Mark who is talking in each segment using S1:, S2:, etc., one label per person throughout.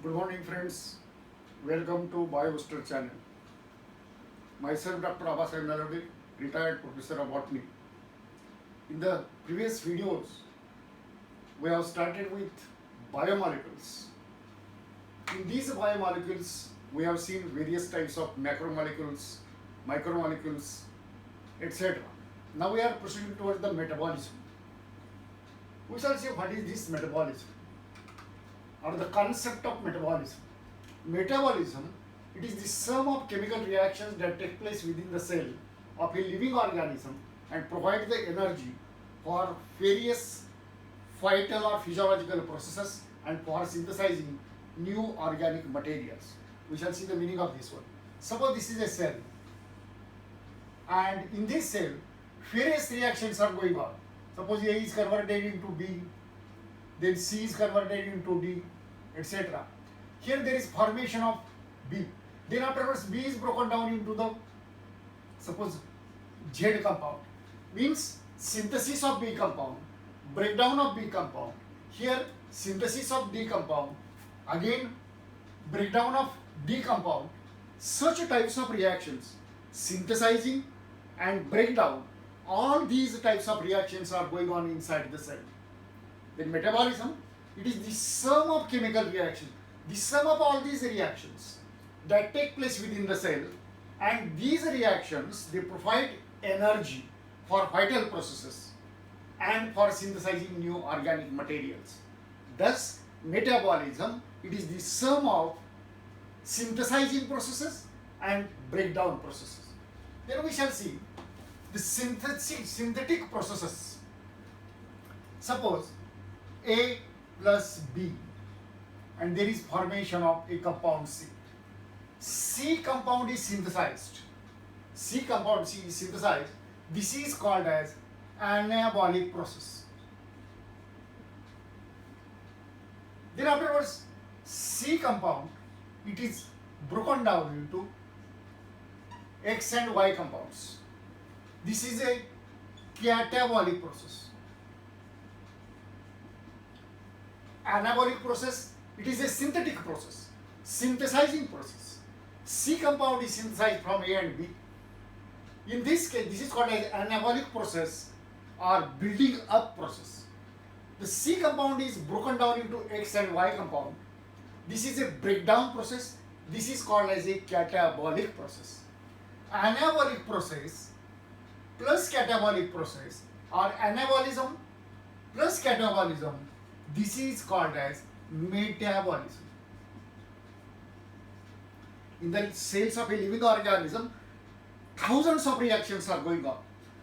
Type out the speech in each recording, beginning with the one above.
S1: Good morning, friends. Welcome to BioBooster channel. Myself, Dr. Abbas Nalodi, retired professor of botany. In the previous videos, we have started with biomolecules. In these biomolecules, we have seen various types of macromolecules, micromolecules, etc. Now we are proceeding towards the metabolism. We shall see what is this metabolism or the concept of metabolism. Metabolism, it is the sum of chemical reactions that take place within the cell of a living organism and provide the energy for various vital or physiological processes and for synthesizing new organic materials. We shall see the meaning of this one. Suppose this is a cell, and in this cell, various reactions are going on. Suppose A is converted into B, then C is converted into D, etc. Here there is formation of B. Then afterwards B is broken down into the, suppose, Z compound. Means synthesis of B compound, breakdown of B compound. Here synthesis of D compound, again breakdown of D compound. Such types of reactions, synthesizing and breakdown, all these types of reactions are going on inside the cell. Then metabolism, it is the sum of chemical reactions, the sum of all these reactions that take place within the cell, and these reactions, they provide energy for vital processes and for synthesizing new organic materials. Thus, metabolism, it is the sum of synthesizing processes and breakdown processes. Then we shall see the synthetic processes. Suppose A plus B, and there is formation of a compound C. C compound is synthesized. C compound C is synthesized. This is called as anabolic process. Then afterwards, C compound, it is broken down into X and Y compounds. This is a catabolic process. Anabolic process, it is a synthetic process, synthesizing process. C compound is synthesized from A and B. In this case, this is called as anabolic process or building up process. The C compound is broken down into X and Y compound. This is a breakdown process. This is called as a catabolic process. Anabolic process plus catabolic process or anabolism plus catabolism, this is called as metabolism. In the cells of a living organism, thousands of reactions are going on.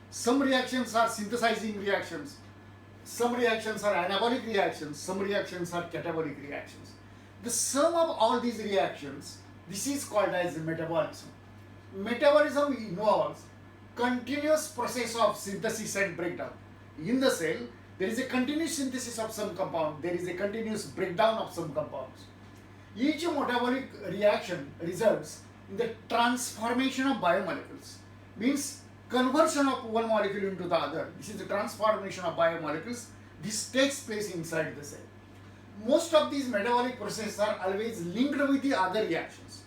S1: Some reactions are synthesizing reactions, some reactions are anabolic reactions, some reactions are catabolic reactions. The sum of all these reactions, this is called as metabolism. Metabolism involves continuous process of synthesis and breakdown. In the cell, there is a continuous synthesis of some compound, there is a continuous breakdown of some compounds. Each metabolic reaction results in the transformation of biomolecules, means conversion of one molecule into the other. This is the transformation of biomolecules. This takes place inside the cell. Most of these metabolic processes are always linked with the other reactions.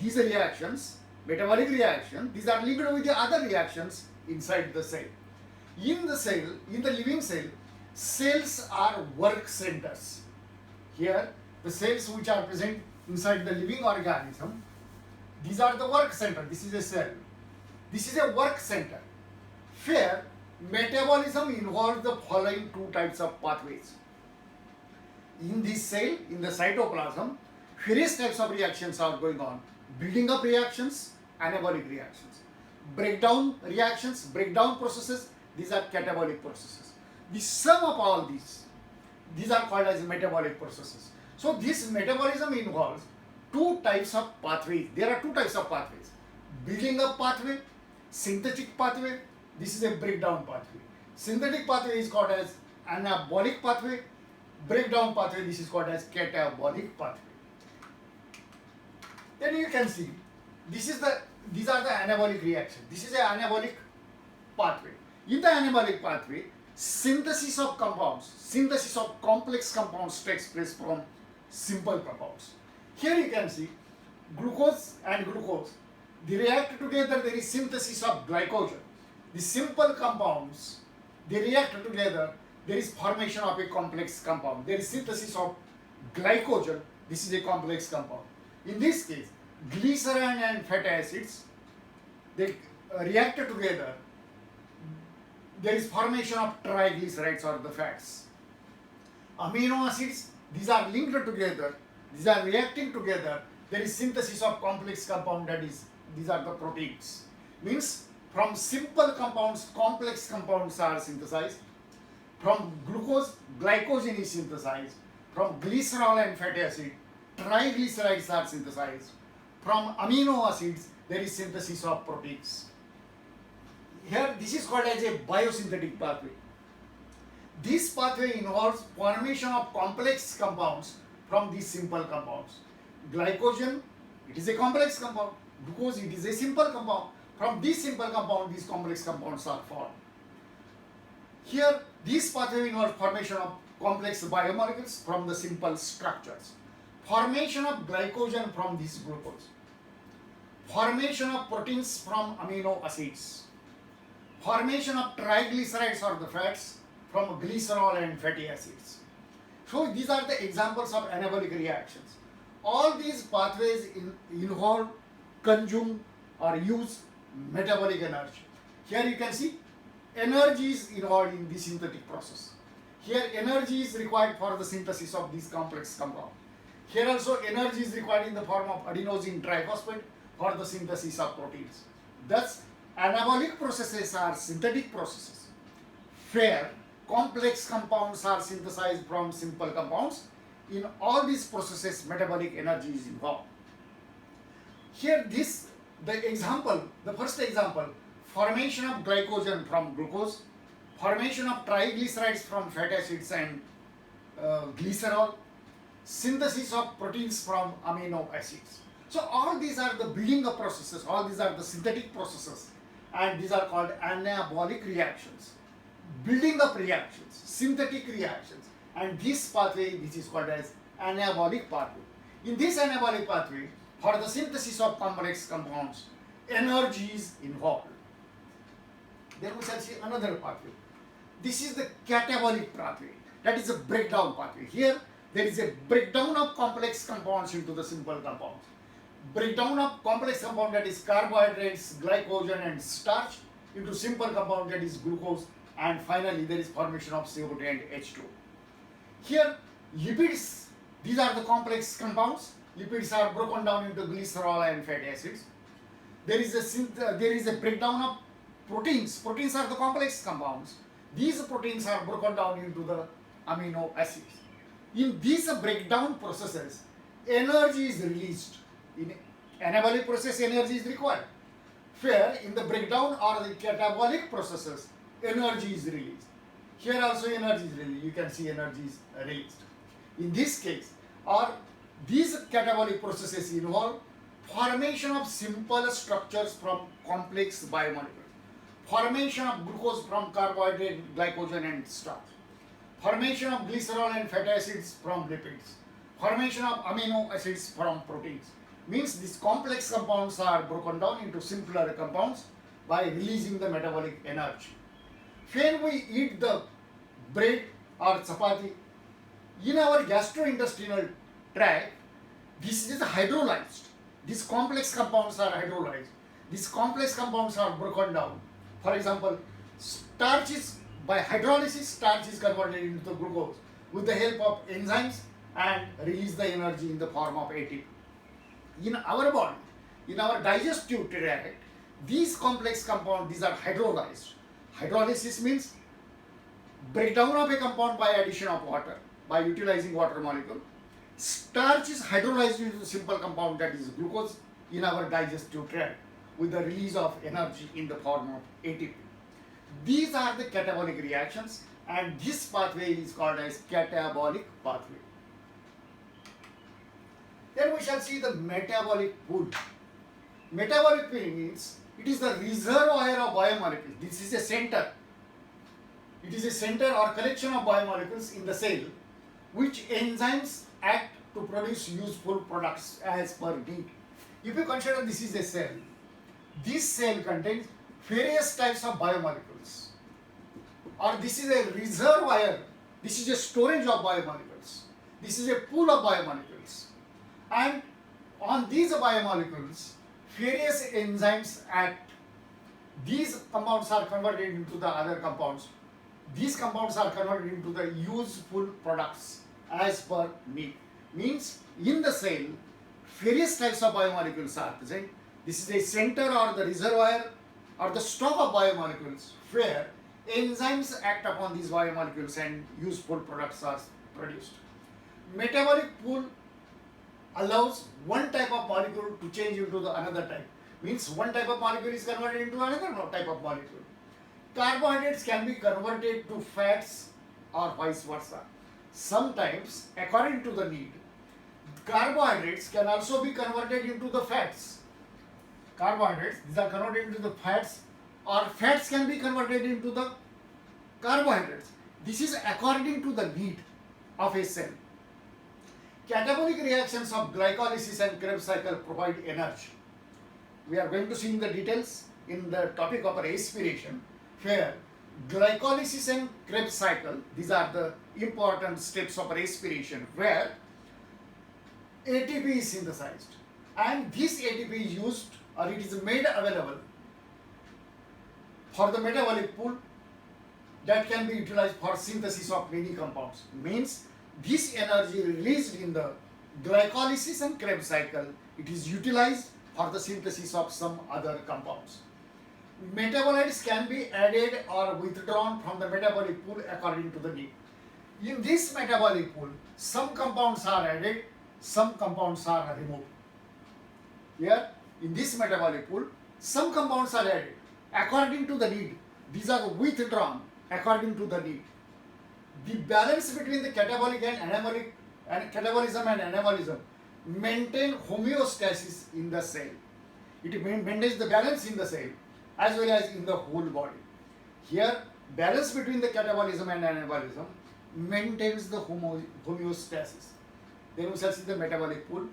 S1: These reactions, metabolic reactions, these are linked with the other reactions inside the cell. In the cell, in the living cell, cells are work centers. Here, the cells which are present inside the living organism, these are the work center. This is a cell. This is a work center. Here, metabolism involves the following two types of pathways. In this cell, in the cytoplasm, various types of reactions are going on. Building up reactions, anabolic reactions. Breakdown reactions, breakdown processes, these are catabolic processes. The sum of all these are called as metabolic processes. So this metabolism involves two types of pathways. There are two types of pathways. Building up pathway, synthetic pathway, this is a breakdown pathway. Synthetic pathway is called as anabolic pathway. Breakdown pathway, this is called as catabolic pathway. Then you can see, these are the anabolic reactions. This is an anabolic pathway. In the anabolic pathway, synthesis of compounds, synthesis of complex compounds takes place from simple compounds. Here you can see glucose and glucose. They react together, there is synthesis of glycogen. The simple compounds, they react together, there is formation of a complex compound. There is synthesis of glycogen, this is a complex compound. In this case, glycerin and fatty acids, they react together, there is formation of triglycerides or the fats. Amino acids, these are linked together, these are reacting together, there is synthesis of complex compound, that is, these are the proteins. Means from simple compounds, complex compounds are synthesized. From glucose, glycogen is synthesized. From glycerol and fatty acid, triglycerides are synthesized. From amino acids, there is synthesis of proteins. Here, this is called as a biosynthetic pathway. This pathway involves formation of complex compounds from these simple compounds. Glycogen, it is a complex compound. Glucose, it is a simple compound. From this simple compound, these complex compounds are formed. Here, this pathway involves formation of complex biomolecules from the simple structures. Formation of glycogen from this glucose. Formation of proteins from amino acids. Formation of triglycerides or the fats from glycerol and fatty acids. So these are the examples of anabolic reactions. All these pathways involve, consume or use metabolic energy. Here you can see energy is involved in the synthetic process. Here energy is required for the synthesis of this complex compound. Here also energy is required in the form of adenosine triphosphate for the synthesis of proteins. Thus, anabolic processes are synthetic processes where complex compounds are synthesized from simple compounds. In all these processes, metabolic energy is involved. Here the first example, formation of glycogen from glucose, formation of triglycerides from fatty acids and glycerol, synthesis of proteins from amino acids. So all these are the building up processes, all these are the synthetic processes, and these are called anabolic reactions. Building up reactions, synthetic reactions, and this pathway, this is called as anabolic pathway. In this anabolic pathway, for the synthesis of complex compounds, energy is involved. Then we shall see another pathway. This is the catabolic pathway, that is a breakdown pathway. Here, there is a breakdown of complex compounds into the simple compounds. Breakdown of complex compound, that is carbohydrates, glycogen and starch, into simple compound, that is glucose, and finally there is formation of CO2 and H2. Here lipids, these are the complex compounds. Lipids are broken down into glycerol and fatty acids. There is a breakdown of proteins. Proteins are the complex compounds. These proteins are broken down into the amino acids. In these breakdown processes, energy is released. In anabolic process, energy is required. Where in the breakdown or the catabolic processes, energy is released. Here also energy is released. You can see energy is released. In this case, these catabolic processes involve formation of simple structures from complex biomolecules, formation of glucose from carbohydrate, glycogen and starch, formation of glycerol and fatty acids from lipids, formation of amino acids from proteins. Means these complex compounds are broken down into simpler compounds by releasing the metabolic energy. When we eat the bread or chapati, in our gastrointestinal tract, this is hydrolyzed. These complex compounds are hydrolyzed. These complex compounds are broken down. For example, starch is, by hydrolysis, starch is converted into glucose with the help of enzymes and release the energy in the form of ATP. In our body, in our digestive tract, these complex compounds, these are hydrolyzed. Hydrolysis means breakdown of a compound by addition of water, by utilizing water molecule. Starch is hydrolyzed into simple compound, that is glucose, in our digestive tract with the release of energy in the form of ATP. These are the catabolic reactions, and this pathway is called as catabolic pathway. Then we shall see the metabolic pool. Metabolic pool means it is the reservoir of biomolecules. This is a center. It is a center or collection of biomolecules in the cell which enzymes act to produce useful products as per need. If you consider this is a cell, this cell contains various types of biomolecules, or this is a reservoir, this is a storage of biomolecules, this is a pool of biomolecules, and on these biomolecules various enzymes act. These compounds are converted into the other compounds. These compounds are converted into the useful products as per need. Means in the cell various types of biomolecules are present. This is a center or the reservoir or the stock of biomolecules where enzymes act upon these biomolecules and useful products are produced. Metabolic pool allows one type of molecule to change into the another type. Means one type of molecule is converted into another type of molecule. Carbohydrates can be converted to fats or vice versa. Sometimes, according to the need, carbohydrates can also be converted into the fats. Carbohydrates, these are converted into the fats, or fats can be converted into the carbohydrates. This is according to the need of a cell. Catabolic reactions of glycolysis and Krebs cycle provide energy. We are going to see in the details in the topic of respiration, where glycolysis and Krebs cycle, these are the important steps of respiration, where ATP is synthesized, and this ATP is used or it is made available for the metabolic pool that can be utilized for synthesis of many compounds. Means this energy released in the glycolysis and Krebs cycle, it is utilized for the synthesis of some other compounds. Metabolites can be added or withdrawn from the metabolic pool according to the need. In this metabolic pool, some compounds are added, some compounds are removed. Here, in this metabolic pool, some compounds are added according to the need. These are withdrawn according to the need. The balance between the catabolic and anabolic and catabolism and anabolism maintain homeostasis in the cell. It maintains the balance in the cell as well as in the whole body. Here, balance between the catabolism and anabolism maintains the homeostasis. Then we shall see the metabolic pool.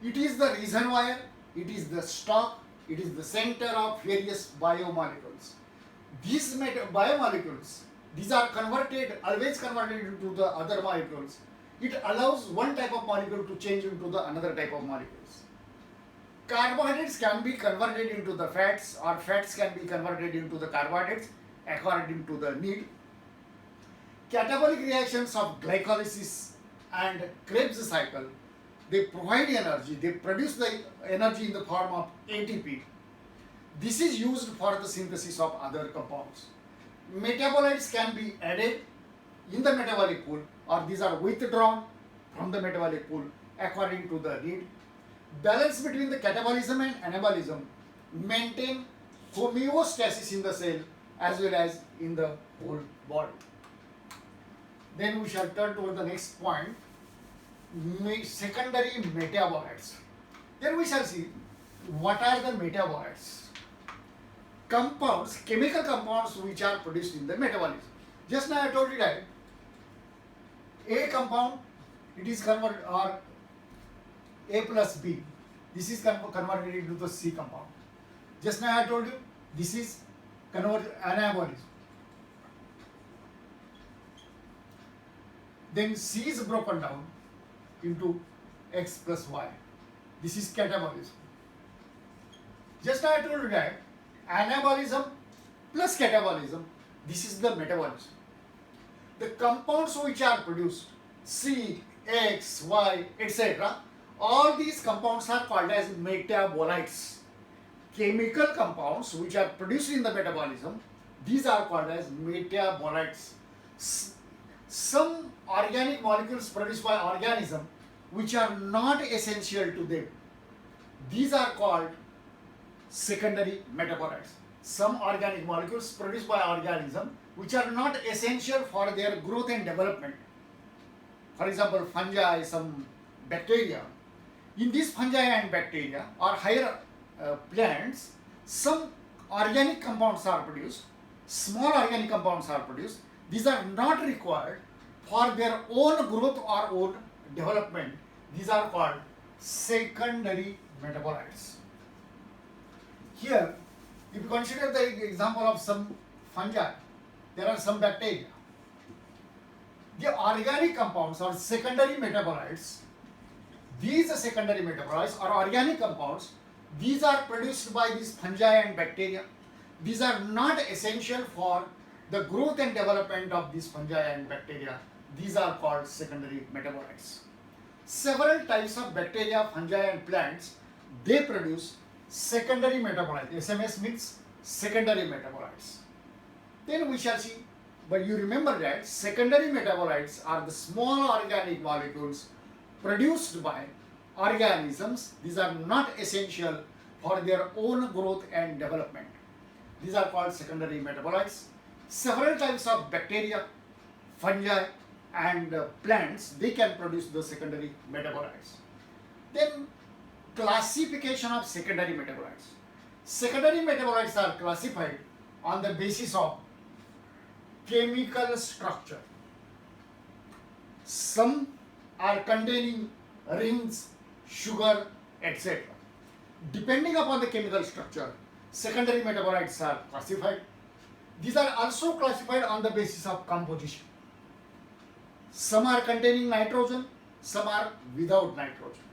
S1: It is the reservoir, it is the stock, it is the center of various biomolecules. These biomolecules, these are converted, always converted into the other molecules. It allows one type of molecule to change into the another type of molecules. Carbohydrates can be converted into the fats, or fats can be converted into the carbohydrates according to the need. Catabolic reactions of glycolysis and Krebs cycle, they provide energy, they produce the energy in the form of ATP. This is used for the synthesis of other compounds. Metabolites can be added in the metabolic pool, or these are withdrawn from the metabolic pool according to the need. Balance between the catabolism and anabolism maintain homeostasis in the cell as well as in the whole body. Then we shall turn to the next point, secondary metabolites. Then we shall see what are the metabolites. Compounds, chemical compounds which are produced in the metabolism. Just now I told you that A compound, it is converted, or A plus B, this is converted into the C compound. Just now I told you this is converted anabolism. Then C is broken down into X plus Y. This is catabolism. Just now I told you that anabolism plus catabolism, this is the metabolism. The compounds which are produced, C, X, Y, etc., all these compounds are called as metabolites. Chemical compounds which are produced in the metabolism, these are called as metabolites. Some organic molecules produced by organism which are not essential to them, these are called secondary metabolites. Some organic molecules produced by organism which are not essential for their growth and development. For example, fungi, some bacteria. In these fungi and bacteria or higher plants, some organic compounds are produced, small organic compounds are produced. These are not required for their own growth or own development. These are called secondary metabolites. Here, if you consider the example of some fungi, there are some bacteria. The organic compounds or secondary metabolites, these secondary metabolites or organic compounds, these are produced by these fungi and bacteria. These are not essential for the growth and development of these fungi and bacteria. These are called secondary metabolites. Several types of bacteria, fungi and plants, they produce secondary metabolites. SMS means secondary metabolites. Then we shall see, but you remember that secondary metabolites are the small organic molecules produced by organisms. These are not essential for their own growth and development. These are called secondary metabolites. Several types of bacteria, fungi and plants, they can produce the secondary metabolites. Then classification of secondary metabolites. Secondary metabolites are classified on the basis of chemical structure. Some are containing rings, sugar, etc. Depending upon the chemical structure, secondary metabolites are classified. These are also classified on the basis of composition. Some are containing nitrogen, some are without nitrogen.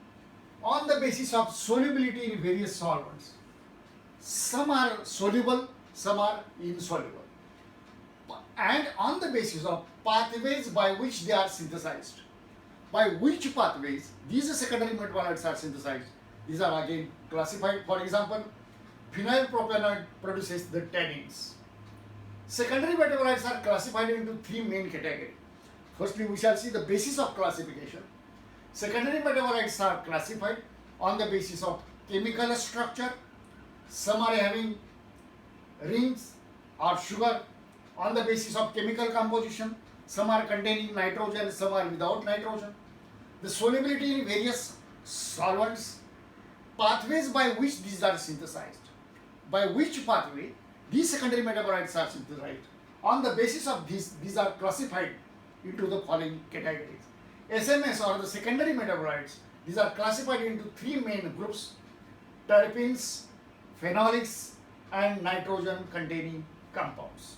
S1: On the basis of solubility in various solvents. Some are soluble, some are insoluble. And on the basis of pathways by which they are synthesized. By which pathways these secondary metabolites are synthesized, these are again classified. For example, phenylpropanoid produces the tannins. Secondary metabolites are classified into three main categories. Firstly, we shall see the basis of classification. Secondary metabolites are classified on the basis of chemical structure. Some are having rings or sugar on the basis of chemical composition. Some are containing nitrogen, some are without nitrogen. The solubility in various solvents, pathways by which these are synthesized. By which pathway these secondary metabolites are synthesized. On the basis of these are classified into the following categories. SMS or the secondary metabolites, these are classified into three main groups: terpenes, phenolics and nitrogen containing compounds.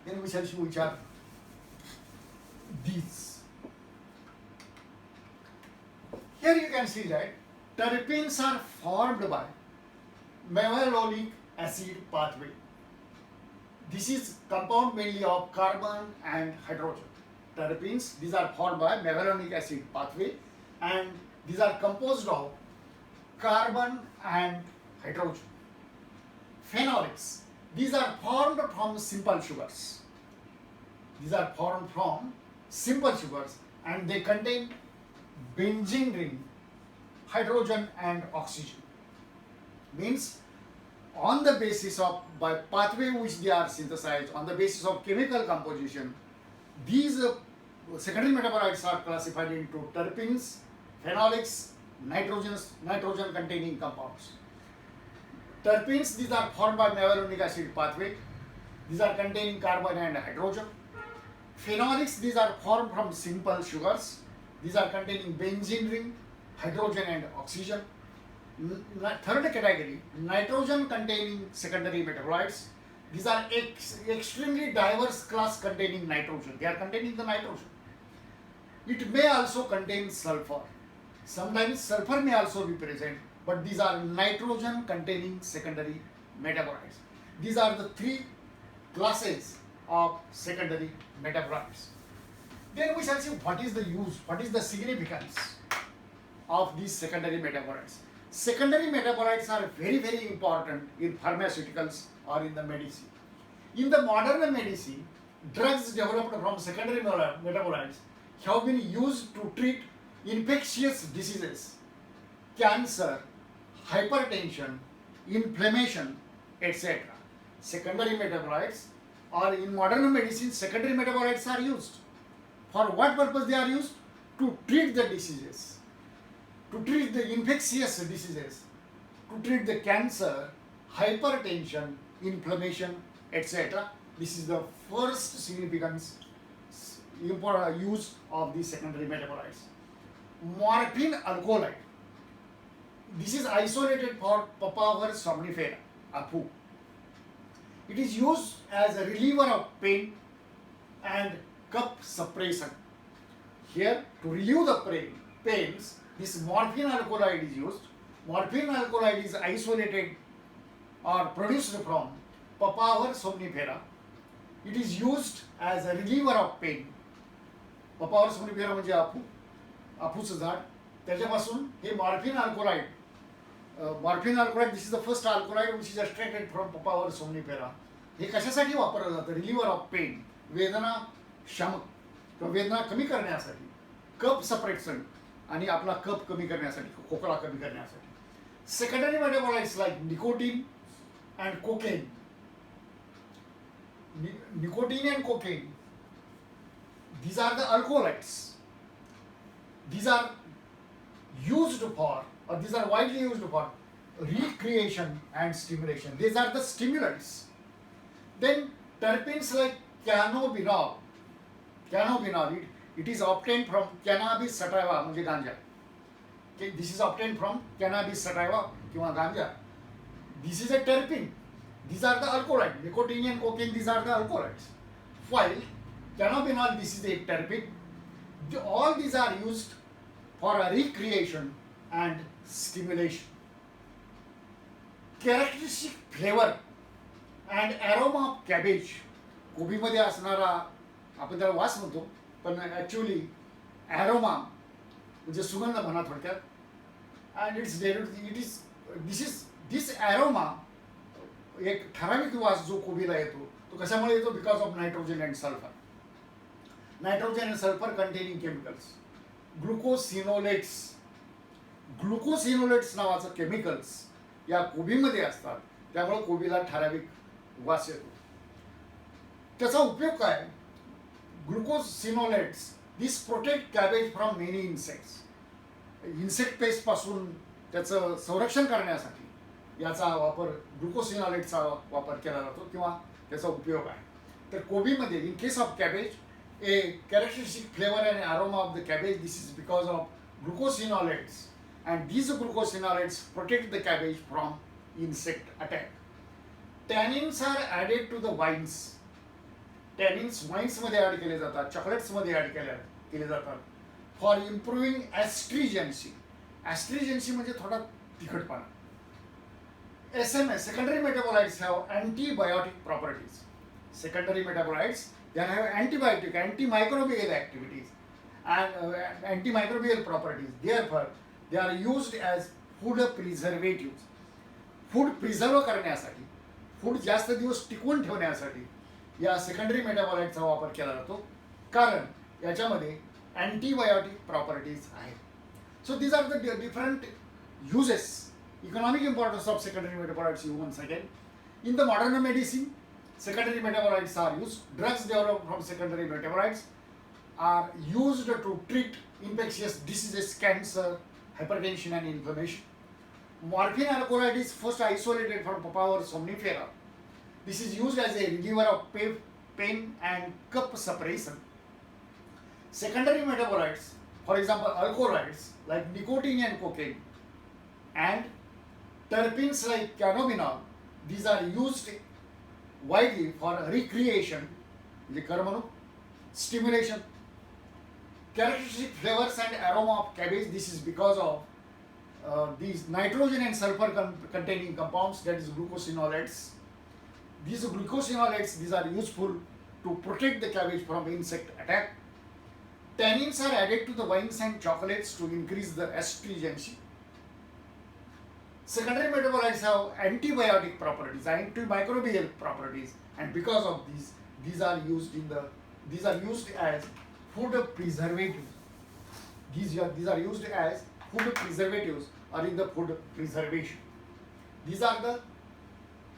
S1: Then we shall see which are these. Here you can see that terpenes are formed by malonic acid pathway. This is compound mainly of carbon and hydrogen. Terpenes, these are formed by malonic acid pathway and these are composed of carbon and hydrogen. Phenolics, these are formed from simple sugars. These are formed from simple sugars and they contain benzene ring, hydrogen and oxygen. Means on the basis of by pathway which they are synthesized, on the basis of chemical composition, these secondary metabolites are classified into terpenes, phenolics, nitrogen containing compounds. Terpenes, these are formed by malonic acid pathway. These are containing carbon and hydrogen. Phenolics, these are formed from simple sugars. These are containing benzene ring, hydrogen and oxygen. Third category, nitrogen containing secondary metabolites. These are extremely diverse class containing nitrogen. They are containing the nitrogen. It may also contain sulfur. Sometimes sulfur may also be present, but these are nitrogen containing secondary metabolites. These are the three classes of secondary metabolites. Then we shall see what is the use, what is the significance of these secondary metabolites. Secondary metabolites are very, very important in pharmaceuticals or in the medicine. In the modern medicine, drugs developed from secondary metabolites have been used to treat infectious diseases, cancer, hypertension, inflammation, etc. Secondary metabolites, or in modern medicine, secondary metabolites are used. For what purpose they are used? To treat the diseases, to treat the infectious diseases, to treat the cancer, hypertension, inflammation, etc. This is the first significance use of the secondary metabolites. morphine alkaloid. This is isolated for Papaver somnifera, APU. It is used as a reliever of pain and cup suppression. Here, to relieve the pains, this morphine alkaloid is used. Morphine alkaloid is isolated or produced from Papaver somnifera. It is used as a reliever of pain. Papaver somnifera म्हणजे अपूचं झाड, त्याच्यापासून हे morphine alkaloid. This is the first alkaloid which is extracted from Papaver somnifera. हे कशासाठी वापरलं जातं? Reliever of pen, वेदना शमक किंवा वेदना कमी करण्यासाठी, कप सप्रेशन आणि आपला कप कमी करण्यासाठी, खोकला कमी करण्यासाठी. Secondary metabolites like nicotine and cocaine. Nicotine and cocaine, these are the alkaloids. These are used for, or these are widely used for recreation and stimulation. These are the stimulants. Then terpenes like cannabinol. It is obtained from cannabis sativa म्हणजे गांजा. Okay, this is obtained from cannabis sativa किंवा गांजा. This is a terpene. These are the alkaloids. Nicotine and cocaine, these are the alkaloids. While cannabinol, this is a terpene. All these are used for a recreation and stimulation. Characteristic flavor and aroma of cabbage. कोबीमध्ये असणारा आपण त्याला वास म्हणतो, पण actually aroma म्हणजे सुगंध म्हणा थोडक्यात. अँड दिस ॲरोमा एक ठराविक वास जो कोबीला येतो, तो कशामुळे येतो? Because of nitrogen and sulphur. Nitrogen and sulphur containing chemicals. Glucosinolates नावाचं केमिकल्स या कोबीमध्ये असतात, त्यामुळे कोबीला ठराविक वास येतो. त्याचा उपयोग काय? Glucosinolates this protect cabbage from many insects. Insect pest पासून त्याचं संरक्षण करण्यासाठी याचा वापर, ग्लुकोसिनोलेट्सचा वापर केला जातो किंवा त्याचा उपयोग आहे. तर कोबीमध्ये in case of cabbage, a characteristic flavor and aroma of the cabbage, this is because of glucosinolates, and these glucosinolates protect the cabbage from insect attack. Tannins are added to the wines. Tannins wines मध्ये add केले जातात, chocolates मध्ये add केले जातात for improving ॲस्ट्रिजन्सी. ॲस्ट्रिजन्सी म्हणजे थोडा तिखटपणा. SMS, secondary metabolites, have antibiotic properties. Secondary metabolites, they have antibiotic, antimicrobial activities and antimicrobial properties. Therefore, they are used as food preservatives. Food preserve करण्यासाठी, food जास्त दिवस टिकवून ठेवण्यासाठी या सेकंडरी मेटाबॉलाइटचा वापर केला जातो, कारण याच्यामध्ये अँटीबायोटिक प्रॉपर्टीज आहेत. So these are the different uses. Economic importance of secondary metabolites once again. In the modern medicine, secondary metabolites are used. Drugs developed from secondary metabolites are used to treat infectious diseases, cancer, hypertension and inflammation. Morphine alkaloid is first isolated from Papaver somnifera. This is used as a reliever of pain and cup suppression. Secondary metabolites, for example alkaloids like nicotine and cocaine, and terpenes like cannabinol, these are used widely for recreation, stimulation. Characteristic flavors and aroma of cabbage, this is because of these nitrogen and sulfur containing compounds, that is glucosinolates. These glucosinolates, these are useful to protect the cabbage from insect attack. Tannins are added to the wines and chocolates to increase the astringency. Secondary metabolites have antibiotic properties, antimicrobial properties, and because of these are used as food preservatives. These are used as food preservatives or in the food preservation. These are the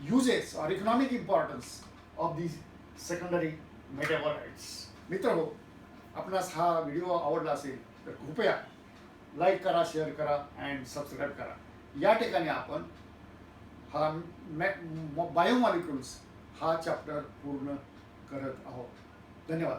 S1: uses or economic importance of these secondary metabolites. मित्रहो, आपणास हा video आवडला असेल तर कृपया like करा, share करा and subscribe करा. या ठिकाणी आपण हा बायोमॉलिक्युल्स हा चॅप्टर पूर्ण करत आहोत. धन्यवाद.